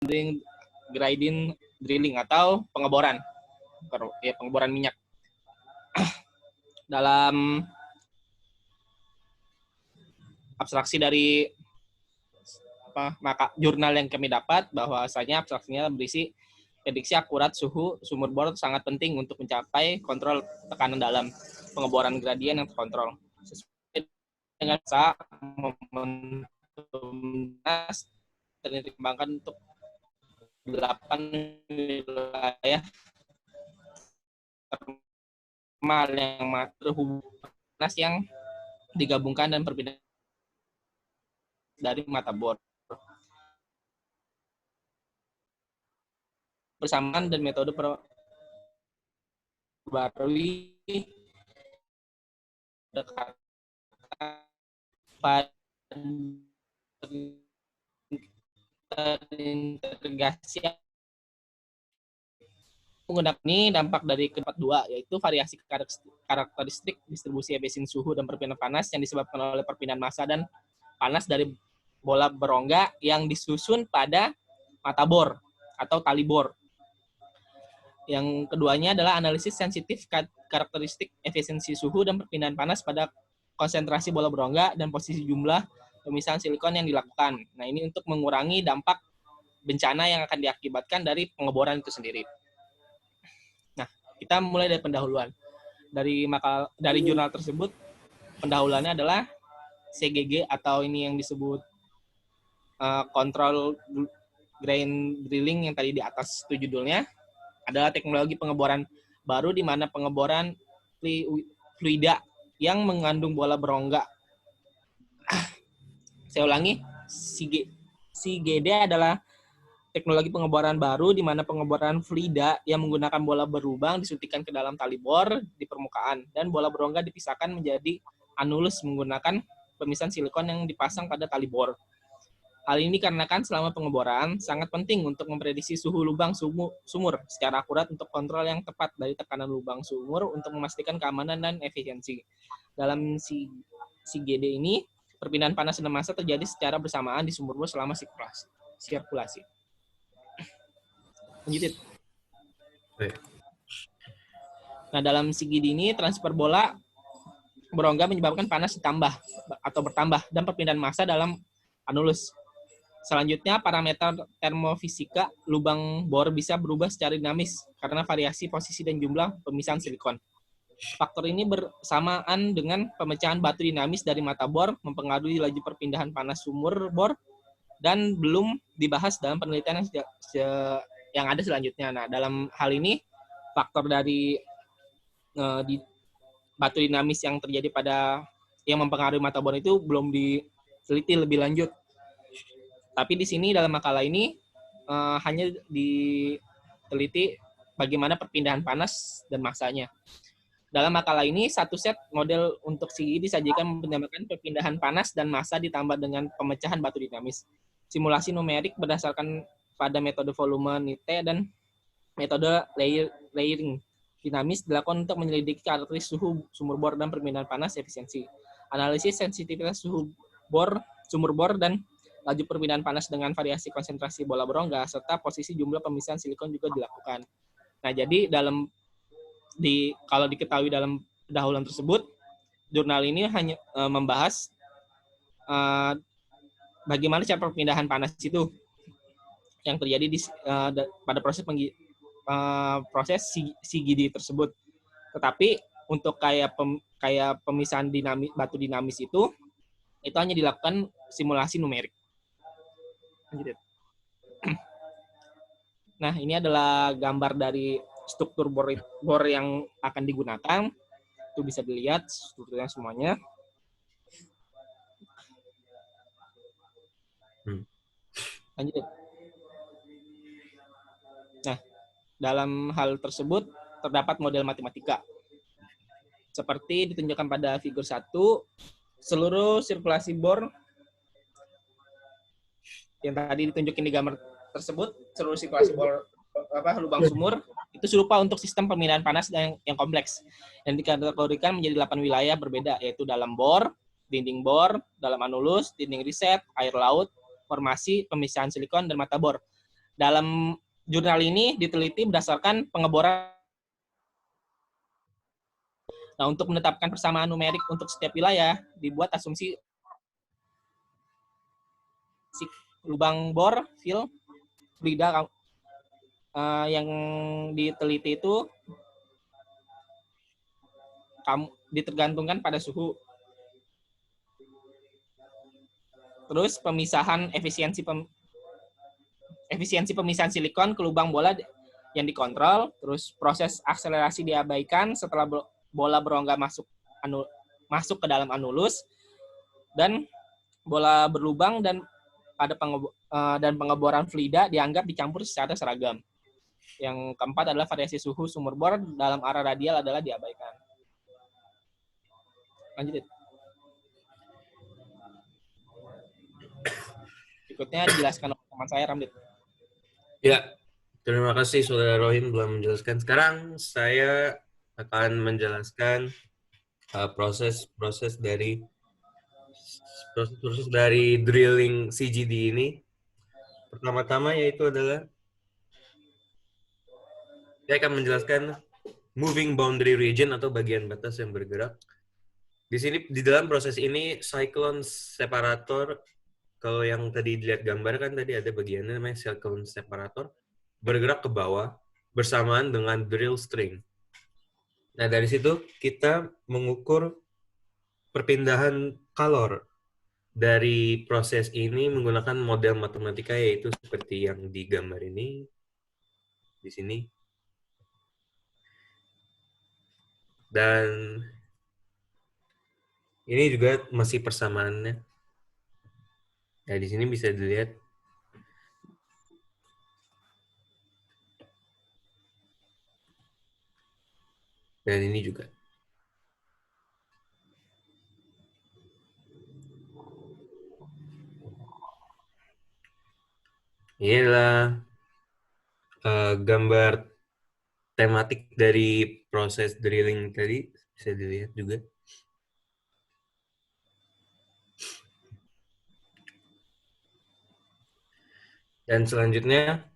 gradient drilling atau pengeboran minyak. Dalam abstraksi dari maka jurnal yang kami dapat, bahwasanya abstraksinya berisi prediksi akurat suhu sumur bor sangat penting untuk mencapai kontrol tekanan dalam pengeboran gradien yang terkontrol. Sesuai dengan momentum dikembangkan untuk 8 wilayah termal yang terhubung panas yang digabungkan dan berbeda dari mata bor. Persamaan dan metode perbarui integrasi menggunakan ini dampak dari keempat dua, yaitu variasi karakteristik distribusi efisiensi suhu dan perpindahan panas yang disebabkan oleh perpindahan massa dan panas dari bola berongga yang disusun pada mata bor atau tali bor. Yang keduanya adalah analisis sensitif karakteristik efisiensi suhu dan perpindahan panas pada konsentrasi bola berongga dan posisi jumlah pemisahan silikon yang dilakukan. Nah, ini untuk mengurangi dampak bencana yang akan diakibatkan dari pengeboran itu sendiri. Nah, kita mulai dari pendahuluan. Dari jurnal tersebut, pendahuluannya adalah CGG atau ini yang disebut control grain drilling yang tadi di atas itu judulnya, adalah teknologi pengeboran baru di mana pengeboran fluida yang mengandung bola berongga. Saya ulangi, CGD adalah teknologi pengeboran baru di mana pengeboran fluida yang menggunakan bola berlubang disuntikkan ke dalam tali bor di permukaan dan bola berongga dipisahkan menjadi anulus menggunakan pemisahan silikon yang dipasang pada tali bor. Hal ini dikarenakan selama pengeboran sangat penting untuk memprediksi suhu lubang sumur secara akurat untuk kontrol yang tepat dari tekanan lubang sumur untuk memastikan keamanan dan efisiensi. Dalam CGD ini, perpindahan panas dan massa terjadi secara bersamaan di sumur bor selama sirkulasi. Lanjutin. Nah, dalam CGD ini transfer bola berongga menyebabkan panas ditambah atau bertambah dan perpindahan massa dalam anulus. Selanjutnya, parameter termofisika lubang bor bisa berubah secara dinamis karena variasi posisi dan jumlah pemisahan silikon. Faktor ini bersamaan dengan pemecahan batu dinamis dari mata bor mempengaruhi laju perpindahan panas sumur bor dan belum dibahas dalam penelitian yang ada selanjutnya. Nah, dalam hal ini, faktor dari batu dinamis yang terjadi yang mempengaruhi mata bor itu belum diteliti lebih lanjut. Tapi di sini dalam makalah ini hanya diteliti bagaimana perpindahan panas dan massanya. Dalam makalah ini, satu set model untuk CGD disajikan menggunakan perpindahan panas dan massa ditambah dengan pemecahan batu dinamis. Simulasi numerik berdasarkan pada metode volume Nite dan metode layering dinamis dilakukan untuk menyelidiki karakteristik suhu sumur bor dan perpindahan panas efisiensi. Analisis sensitivitas suhu sumur bor dan laju perpindahan panas dengan variasi konsentrasi bola berongga serta posisi jumlah pemisahan silikon juga dilakukan. Nah, jadi kalau diketahui dalam pendahuluan tersebut, jurnal ini hanya membahas bagaimana cara perpindahan panas itu yang terjadi pada proses CGD tersebut. Tetapi untuk kayak pemisahan batu dinamis itu hanya dilakukan simulasi numerik. Nah, ini adalah gambar dari struktur bor yang akan digunakan. Itu bisa dilihat strukturnya semuanya. Lanjut. Nah, dalam hal tersebut terdapat model matematika. Seperti ditunjukkan pada figur 1, seluruh sirkulasi bor yang tadi ditunjukin di gambar tersebut, seluruh sirkulasi bor lubang sumur itu serupa untuk sistem perpindahan panas yang kompleks yang dikategorikan menjadi 8 wilayah berbeda, yaitu dalam bor, dinding bor, dalam anulus, dinding riset, air laut, formasi, pemisahan silikon, dan mata bor. Dalam jurnal ini diteliti berdasarkan pengeboran. Nah, untuk menetapkan persamaan numerik untuk setiap wilayah, dibuat asumsi lubang bor, fill, fluida yang diteliti itu ditergantungkan pada suhu. Terus pemisahan efisiensi pemisahan silikon ke lubang bola yang dikontrol, terus proses akselerasi diabaikan setelah bola berongga masuk ke dalam anulus, dan bola berlubang dan pengeboran fluida dianggap dicampur secara seragam. Yang keempat adalah variasi suhu sumber bor dalam arah radial adalah diabaikan. Lanjut. Berikutnya dijelaskan oleh teman saya, Ramdit. Ya, terima kasih Saudara Rohim telah menjelaskan. Sekarang saya akan menjelaskan proses dari drilling CGD ini. Pertama-tama yaitu adalah saya akan menjelaskan moving boundary region atau bagian batas yang bergerak. Di sini di dalam proses ini cyclone separator, kalau yang tadi dilihat gambar kan tadi ada bagiannya namanya cyclone separator, bergerak ke bawah bersamaan dengan drill string. Nah, dari situ kita mengukur perpindahan kalor dari proses ini menggunakan model matematika, yaitu seperti yang di gambar ini, di sini. Dan ini juga masih persamaannya. Nah, di sini bisa dilihat. Dan ini juga. Ini adalah gambar tematik dari proses drilling tadi, bisa dilihat juga. Dan selanjutnya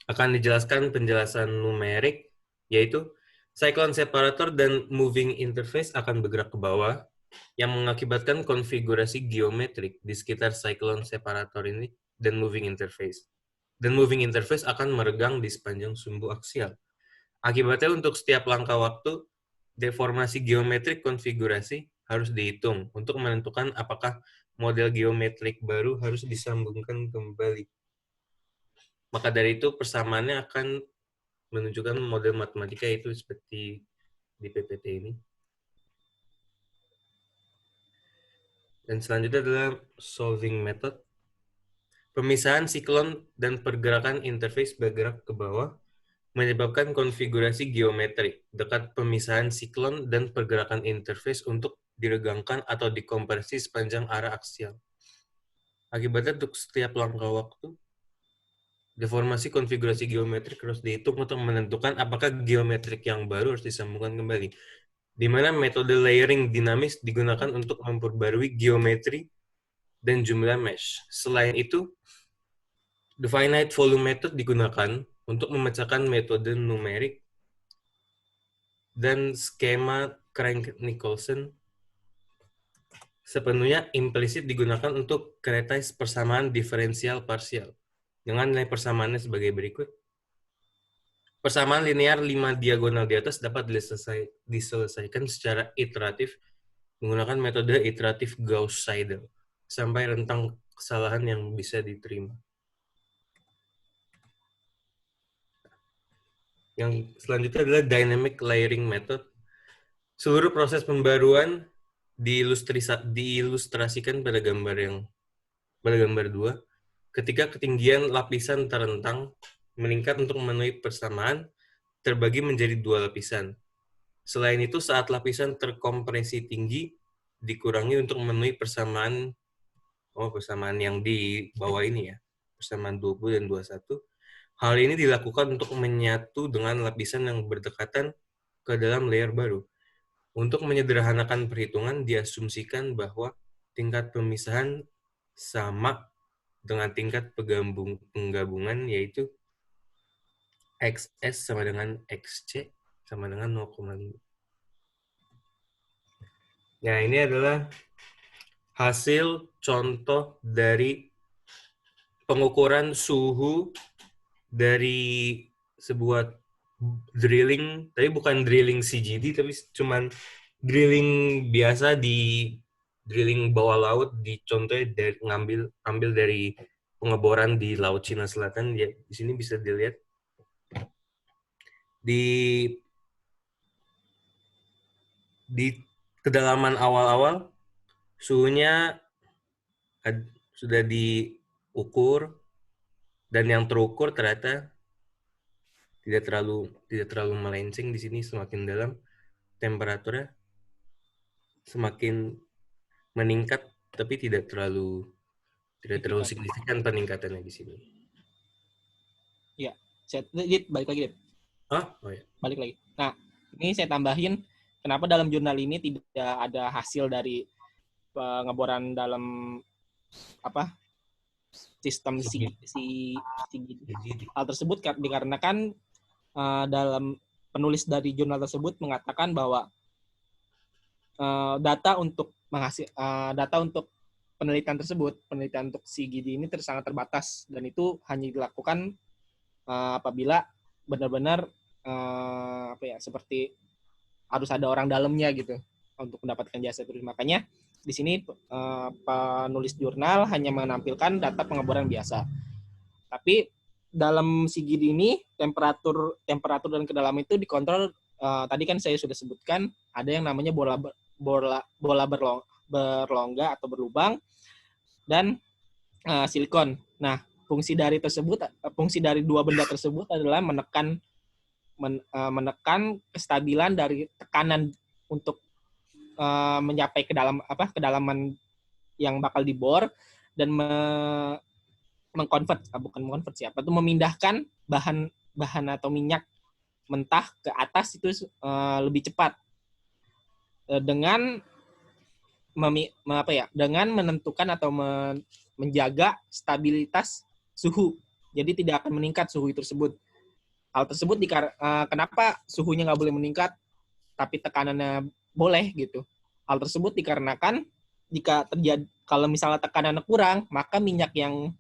akan dijelaskan penjelasan numerik, yaitu cyclone separator dan moving interface akan bergerak ke bawah, yang mengakibatkan konfigurasi geometrik di sekitar cyclone separator ini dan moving interface. Dan moving interface akan meregang di sepanjang sumbu aksial. Akibatnya untuk setiap langkah waktu, deformasi geometrik konfigurasi harus dihitung untuk menentukan apakah model geometrik baru harus disambungkan kembali. Maka dari itu persamaannya akan menunjukkan model matematika itu seperti di PPT ini. Dan selanjutnya adalah solving method. Pemisahan siklon dan pergerakan interface bergerak ke bawah menyebabkan konfigurasi geometrik dekat pemisahan siklon dan pergerakan interface untuk diregangkan atau dikompresi sepanjang arah aksial. Akibatnya untuk setiap langkah waktu, deformasi konfigurasi geometrik harus dihitung untuk menentukan apakah geometrik yang baru harus disambungkan kembali, di mana metode layering dinamis digunakan untuk memperbarui geometri dan jumlah mesh. Selain itu, the finite volume method digunakan untuk memecahkan metode numerik dan skema Crank-Nicolson sepenuhnya implisit digunakan untuk keretize persamaan diferensial parsial dengan nilai persamaannya sebagai berikut. Persamaan linear 5 diagonal di atas dapat diselesaikan secara iteratif menggunakan metode iteratif Gauss-Seidel sampai rentang kesalahan yang bisa diterima. Yang selanjutnya adalah dynamic layering method. Seluruh proses pembaruan diilustrasikan pada gambar 2. Ketika ketinggian lapisan terentang meningkat untuk memenuhi persamaan, terbagi menjadi 2 lapisan. Selain itu, saat lapisan terkompresi tinggi, dikurangi untuk memenuhi persamaan yang di bawah ini ya, persamaan 20 dan 21. Hal ini dilakukan untuk menyatu dengan lapisan yang berdekatan ke dalam layer baru. Untuk menyederhanakan perhitungan, diasumsikan bahwa tingkat pemisahan sama dengan tingkat penggabungan yaitu XS sama dengan XC sama dengan 0,5. Nah, ini adalah hasil contoh dari pengukuran suhu dari sebuah drilling, tapi bukan drilling CGD, tapi cuman drilling biasa di drilling bawah laut, di contohnya dari ambil dari pengeboran di Laut Cina Selatan. Ya, di sini bisa dilihat di kedalaman awal-awal suhunya sudah diukur, dan yang terukur ternyata tidak terlalu melenceng. Di sini semakin dalam temperaturnya semakin meningkat, tapi tidak terlalu signifikan peningkatannya di sini. Iya, balik lagi, Dit. Oh ya. Balik lagi. Nah, ini saya tambahin kenapa dalam jurnal ini tidak ada hasil dari pengeboran dalam sistem hal tersebut, dikarenakan dalam penulis dari jurnal tersebut mengatakan bahwa data untuk penelitian tersebut, penelitian untuk CGD ini sangat terbatas, dan itu hanya dilakukan apabila benar-benar seperti harus ada orang dalamnya gitu untuk mendapatkan jasa itu. Makanya di sini penulis jurnal hanya menampilkan data pengeboran biasa. Tapi dalam CGD ini temperatur dan kedalaman itu dikontrol. Tadi kan saya sudah sebutkan ada yang namanya bola berlongga atau berlubang dan silikon. Nah, fungsi dari dua benda tersebut adalah menekan kestabilan dari tekanan untuk mencapai kedalaman yang bakal dibor, dan memindahkan bahan atau minyak mentah ke atas itu lebih cepat dengan menentukan atau menjaga stabilitas suhu. Jadi tidak akan meningkat suhu tersebut. Hal tersebut kenapa suhunya nggak boleh meningkat tapi tekanannya boleh gitu. Hal tersebut dikarenakan kalau misalnya tekanannya kurang, maka minyak yang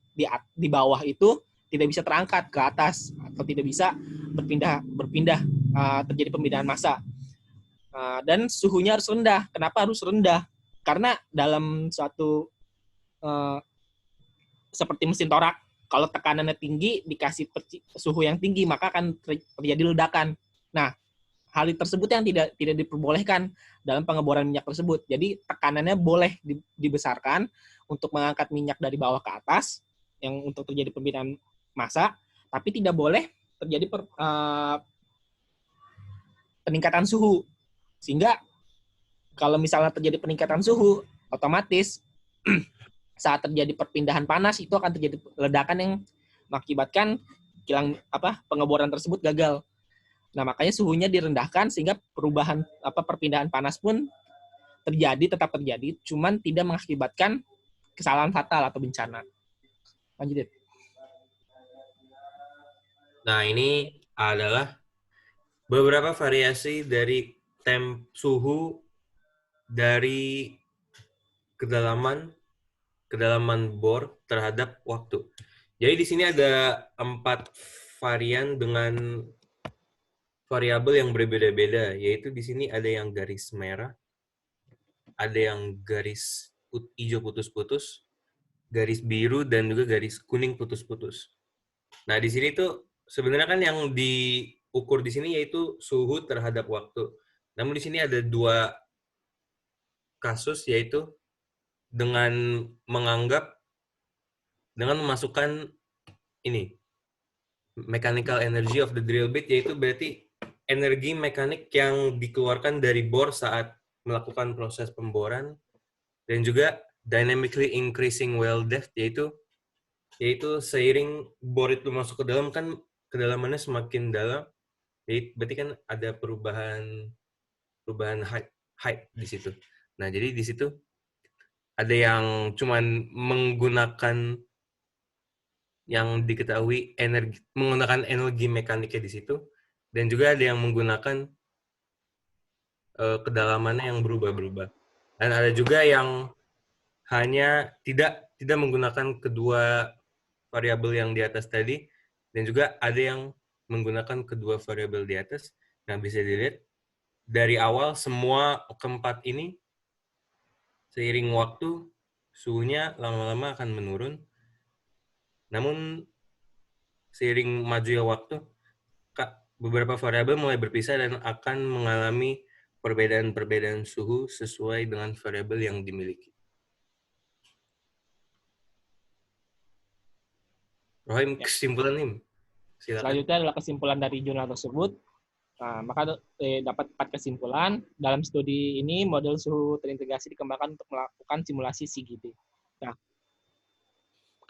di bawah itu tidak bisa terangkat ke atas atau tidak bisa berpindah terjadi pemindahan massa. Dan suhunya harus rendah. Kenapa harus rendah? Karena dalam suatu seperti mesin torak, kalau tekanannya tinggi dikasih suhu yang tinggi, maka akan terjadi ledakan. Nah, hal tersebut yang tidak diperbolehkan dalam pengeboran minyak tersebut. Jadi tekanannya boleh dibesarkan untuk mengangkat minyak dari bawah ke atas yang untuk terjadi pemindahan massa, tapi tidak boleh terjadi peningkatan suhu. Sehingga kalau misalnya terjadi peningkatan suhu, otomatis saat terjadi perpindahan panas itu akan terjadi ledakan yang mengakibatkan pengeboran tersebut gagal. Nah, makanya suhunya direndahkan sehingga perpindahan panas pun tetap terjadi, cuman tidak mengakibatkan kesalahan fatal atau bencana. Lanjut, Dit. Nah, ini adalah beberapa variasi dari suhu dari kedalaman bor terhadap waktu. Jadi di sini ada 4 varian dengan variabel yang berbeda-beda, yaitu di sini ada yang garis merah, ada yang garis hijau putus-putus, garis biru, dan juga garis kuning putus-putus. Nah, di sini tuh sebenarnya kan yang diukur di sini yaitu suhu terhadap waktu. Namun di sini ada 2 kasus, yaitu dengan memasukkan ini mechanical energy of the drill bit, yaitu berarti energi mekanik yang dikeluarkan dari bor saat melakukan proses pemboran, dan juga dynamically increasing well depth, yaitu seiring bor itu masuk ke dalam, kan kedalamannya semakin dalam, berarti kan ada perubahan height di situ. Nah, jadi di situ ada yang cuman menggunakan yang diketahui menggunakan energi mekaniknya di situ, dan juga ada yang menggunakan kedalamannya yang berubah-berubah. Dan ada juga yang hanya tidak menggunakan kedua variabel yang di atas tadi, dan juga ada yang menggunakan kedua variabel di atas. Nah, bisa dilihat dari awal semua keempat ini seiring waktu suhunya lama-lama akan menurun. Namun seiring majunya waktu, beberapa variabel mulai berpisah dan akan mengalami perbedaan-perbedaan suhu sesuai dengan variabel yang dimiliki. Rohim, Ya. kesimpulan nih, silakan. Selanjutnya adalah kesimpulan dari jurnal tersebut. Nah, maka dapat 4 kesimpulan. Dalam studi ini, model suhu terintegrasi dikembangkan untuk melakukan simulasi CGD. Nah,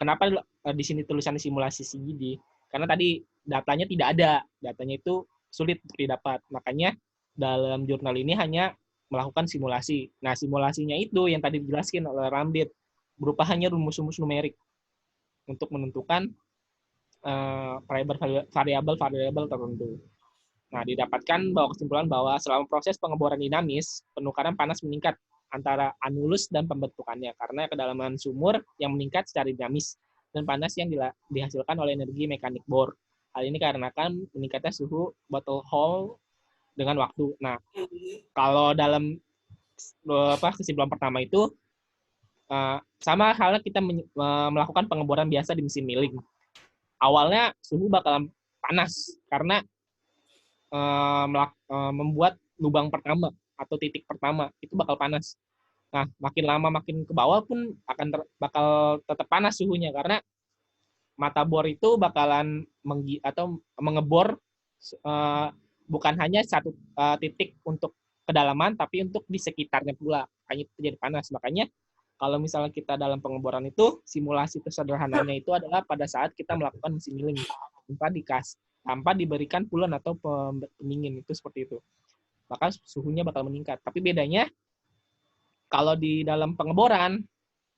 kenapa di sini tulisannya simulasi CGD? Karena tadi datanya tidak ada. Datanya itu sulit untuk didapat. Makanya dalam jurnal ini hanya melakukan simulasi. Nah, simulasinya itu yang tadi dijelaskan oleh Ramdit, berupa hanya rumus-rumus numerik untuk menentukan variabel tertentu. Nah, didapatkan bahwa kesimpulan bahwa selama proses pengeboran dinamis, penukaran panas meningkat antara anulus dan pembentukannya karena kedalaman sumur yang meningkat secara dinamis dan panas yang dihasilkan oleh energi mekanik bor. Hal ini dikarenakan meningkatnya suhu bottle hole dengan waktu. Nah, kalau dalam kesimpulan pertama itu sama halnya kita melakukan pengeboran biasa di mesin milling. Awalnya suhu bakalan panas karena membuat lubang pertama atau titik pertama itu bakal panas. Nah, makin lama makin ke bawah pun bakal tetap panas suhunya karena mata bor itu bakalan mengebor bukan hanya satu titik untuk kedalaman, tapi untuk di sekitarnya pula. Makanya itu jadi panas. Makanya kalau misalnya kita dalam pengeboran itu, simulasi sederhananya itu adalah pada saat kita melakukan mesin milling tanpa diberikan pulen atau pendingin, itu seperti itu. Maka suhunya bakal meningkat. Tapi bedanya kalau di dalam pengeboran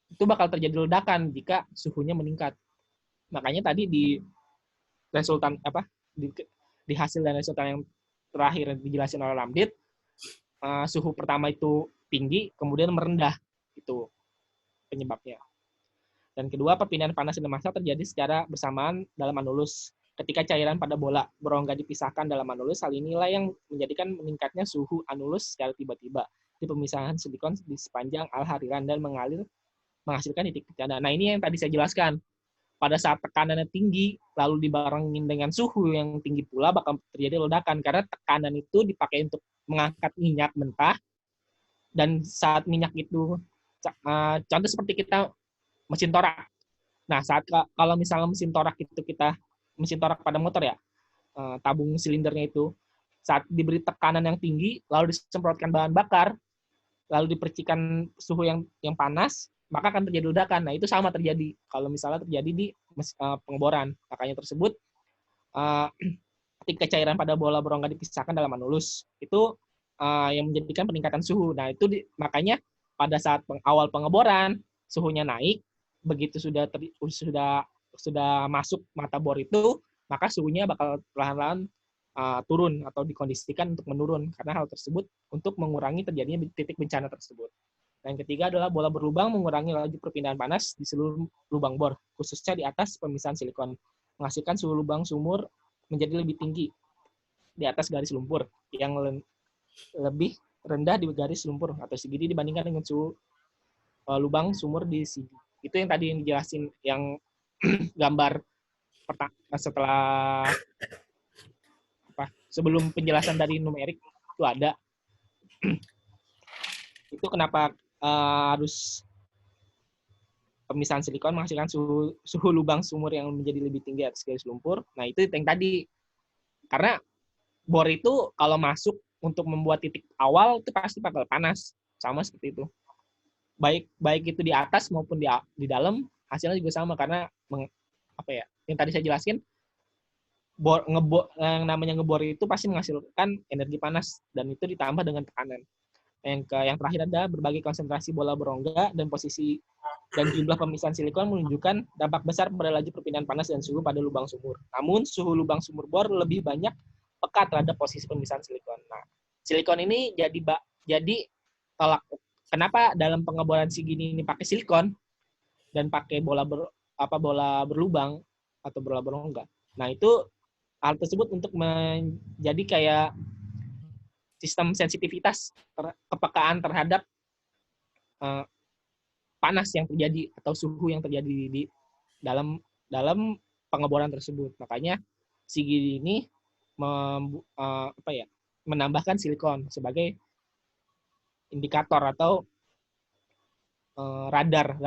itu bakal terjadi ledakan jika suhunya meningkat. Makanya tadi di resultan di hasil dan resultan yang terakhir dijelasin oleh Ramdit, suhu pertama itu tinggi, kemudian merendah, itu penyebabnya. Dan kedua, perpindahan panas dan massa terjadi secara bersamaan dalam anulus. Ketika cairan pada bola berongga dipisahkan dalam anulus, hal inilah yang menjadikan meningkatnya suhu anulus secara tiba-tiba di pemisahan silikon di sepanjang al-hariran dan menghasilkan titik tanda. Nah, ini yang tadi saya jelaskan. Pada saat tekanannya tinggi, lalu dibarengin dengan suhu yang tinggi pula, bakal terjadi ledakan. Karena tekanan itu dipakai untuk mengangkat minyak mentah, dan saat minyak itu, contoh seperti kita mesin torak. Nah, kalau misalnya mesin torak pada motor ya, tabung silindernya itu, saat diberi tekanan yang tinggi, lalu disemprotkan bahan bakar, lalu dipercikan suhu yang panas, maka akan terjadi ledakan. Nah, itu sama terjadi kalau misalnya terjadi di pengeboran. Makanya tersebut, ketika cairan pada bola berongga dipisahkan dalam anulus, itu yang menjadikan peningkatan suhu. Nah, itu makanya pada saat awal pengeboran, suhunya naik, begitu sudah masuk mata bor itu, maka suhunya bakal perlahan-lahan turun atau dikondisikan untuk menurun karena hal tersebut untuk mengurangi terjadinya titik bencana tersebut. Dan yang ketiga adalah bola berlubang mengurangi laju perpindahan panas di seluruh lubang bor, khususnya di atas pemisahan silikon, menghasilkan suhu lubang sumur menjadi lebih tinggi di atas garis lumpur yang lebih rendah di garis lumpur atau CGD dibandingkan dengan suhu lubang sumur di CGD. Itu yang tadi yang dijelasin, yang gambar setelah sebelum penjelasan dari numerik itu ada. Itu kenapa harus pemisahan silikon menghasilkan suhu lubang sumur yang menjadi lebih tinggi atas garis lumpur. Nah, itu yang tadi. Karena bor itu kalau masuk untuk membuat titik awal itu pasti bakal panas. Sama seperti itu. Baik itu di atas maupun di dalam, hasilnya juga sama karena yang tadi saya jelaskan, yang namanya ngebor itu pasti menghasilkan energi panas dan itu ditambah dengan tekanan. Yang terakhir ada berbagai konsentrasi bola berongga dan posisi dan jumlah pemisahan silikon menunjukkan dampak besar pada laju perpindahan panas dan suhu pada lubang sumur. Namun suhu lubang sumur bor lebih banyak peka terhadap posisi pemisahan silikon. Nah, silikon ini jadi tolak. Kenapa dalam pengeboran segini ini pakai silikon dan pakai bola berlubang atau bola berongga? Nah, itu hal tersebut untuk menjadi kayak sistem sensitivitas kepekaan terhadap panas yang terjadi atau suhu yang terjadi di dalam pengeboran tersebut. Makanya Sigidi ini menambahkan silikon sebagai indikator atau radar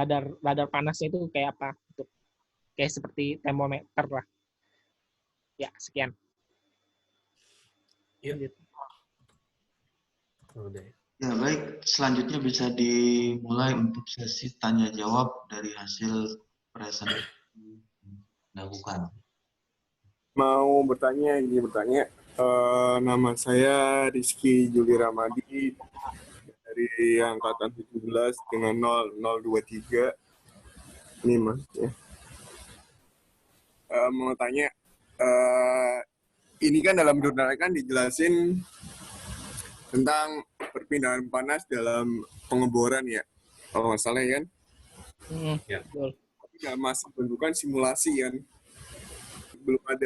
panasnya itu kayak apa? Kayak seperti termometer lah. Ya, sekian. Yuk. Ya, baik. Selanjutnya bisa dimulai untuk sesi tanya jawab dari hasil presentasi dilakukan. Mau bertanya. Nama saya Rizky Juli Ramadi dari angkatan 17 dengan 0023. Ini Mas ya. Mau tanya, ini kan dalam jurnal kan dijelasin tentang perpindahan panas dalam pengeboran ya, kalau nggak salah ya kan? Ya. Tapi nggak masih bentukan simulasi kan, belum ada